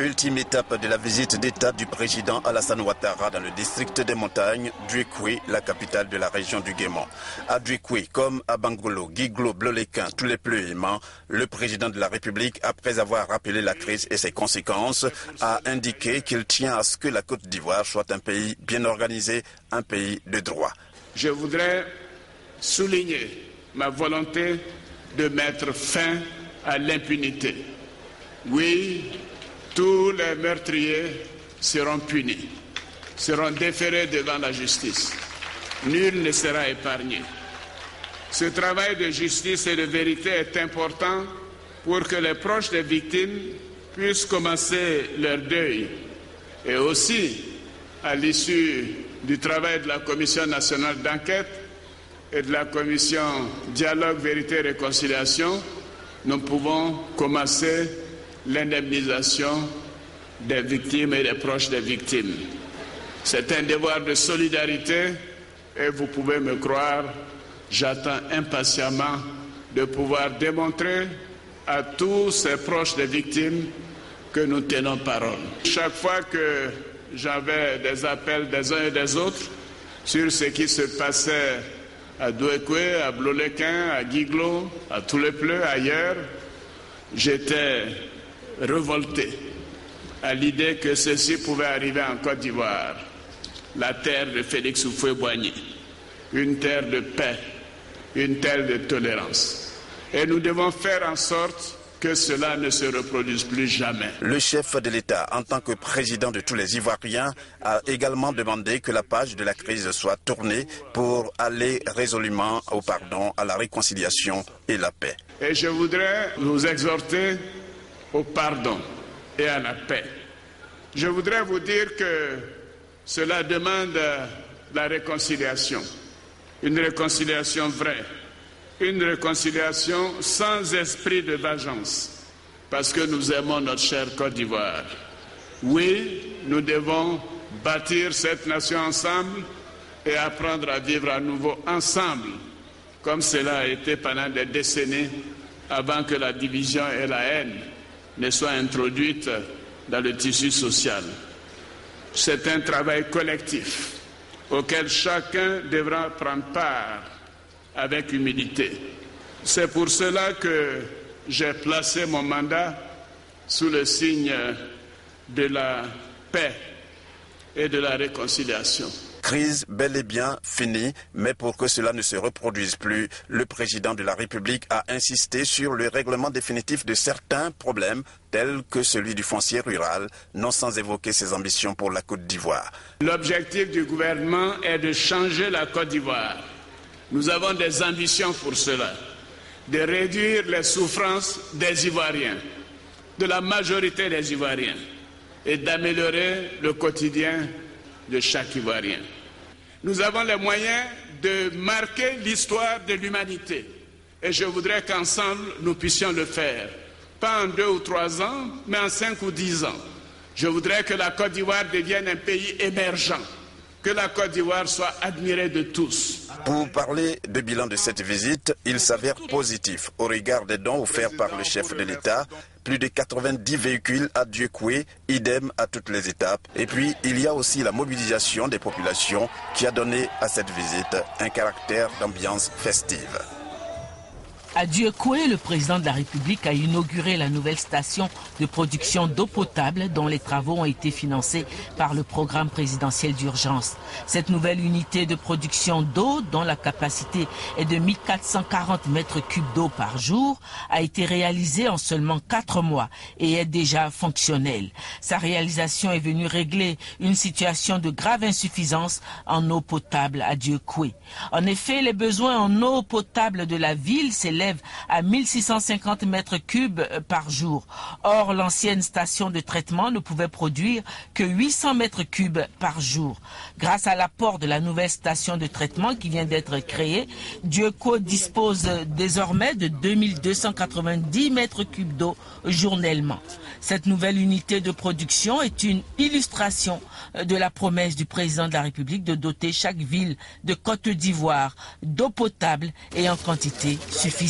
Ultime étape de la visite d'État du président Alassane Ouattara dans le district des montagnes d'Uekoué, la capitale de la région du Guémon. À Uekoué, comme à Bangolo, Guiglo, Bloléquin, tous les pleux aimants, le président de la République, après avoir rappelé la crise et ses conséquences, a indiqué qu'il tient à ce que la Côte d'Ivoire soit un pays bien organisé, un pays de droit. Je voudrais souligner ma volonté de mettre fin à l'impunité. Oui, tous les meurtriers seront punis, seront déférés devant la justice. Nul ne sera épargné. Ce travail de justice et de vérité est important pour que les proches des victimes puissent commencer leur deuil. Et aussi, à l'issue du travail de la Commission nationale d'enquête et de la Commission Dialogue, Vérité et Réconciliation, nous pouvons commencer l'indemnisation des victimes et des proches des victimes. C'est un devoir de solidarité et vous pouvez me croire, j'attends impatiemment de pouvoir démontrer à tous ces proches des victimes que nous tenons parole. Chaque fois que j'avais des appels des uns et des autres sur ce qui se passait à Douekoué, à Bloléquin, à Guiglo, à Toulepleu, ailleurs, j'étais révolté à l'idée que ceci pouvait arriver en Côte d'Ivoire, la terre de Félix Houphouët-Boigny, une terre de paix, une terre de tolérance. Et nous devons faire en sorte que cela ne se reproduise plus jamais. Le chef de l'État, en tant que président de tous les Ivoiriens, a également demandé que la page de la crise soit tournée pour aller résolument au pardon, à la réconciliation et la paix. Et je voudrais vous exhorter au pardon et à la paix. Je voudrais vous dire que cela demande la réconciliation, une réconciliation vraie, une réconciliation sans esprit de vengeance, parce que nous aimons notre chère Côte d'Ivoire. Oui, nous devons bâtir cette nation ensemble et apprendre à vivre à nouveau ensemble, comme cela a été pendant des décennies avant que la division et la haine ne soient introduites dans le tissu social. C'est un travail collectif auquel chacun devra prendre part avec humilité. C'est pour cela que j'ai placé mon mandat sous le signe de la paix et de la réconciliation. Crise bel et bien finie, mais pour que cela ne se reproduise plus, le président de la République a insisté sur le règlement définitif de certains problèmes, tels que celui du foncier rural, non sans évoquer ses ambitions pour la Côte d'Ivoire. L'objectif du gouvernement est de changer la Côte d'Ivoire. Nous avons des ambitions pour cela, de réduire les souffrances des Ivoiriens, de la majorité des Ivoiriens, et d'améliorer le quotidien de chaque Ivoirien. Nous avons les moyens de marquer l'histoire de l'humanité. Et je voudrais qu'ensemble, nous puissions le faire. Pas en 2 ou 3 ans, mais en 5 ou 10 ans. Je voudrais que la Côte d'Ivoire devienne un pays émergent. Que la Côte d'Ivoire soit admirée de tous. Pour parler du bilan de cette visite, il s'avère positif au regard des dons offerts par le chef de l'État. Plus de 90 véhicules à Uekoué, idem à toutes les étapes. Et puis, il y a aussi la mobilisation des populations qui a donné à cette visite un caractère d'ambiance festive. À Uekoué, le président de la République a inauguré la nouvelle station de production d'eau potable dont les travaux ont été financés par le programme présidentiel d'urgence. Cette nouvelle unité de production d'eau, dont la capacité est de 1440 mètres cubes d'eau par jour, a été réalisée en seulement 4 mois et est déjà fonctionnelle. Sa réalisation est venue régler une situation de grave insuffisance en eau potable à Uekoué. En effet, les besoins en eau potable de la ville s'élèvent à 1650 mètres cubes par jour. Or, l'ancienne station de traitement ne pouvait produire que 800 mètres cubes par jour. Grâce à l'apport de la nouvelle station de traitement qui vient d'être créée, Uekoué dispose désormais de 2290 mètres cubes d'eau journellement. Cette nouvelle unité de production est une illustration de la promesse du président de la République de doter chaque ville de Côte d'Ivoire d'eau potable et en quantité suffisante.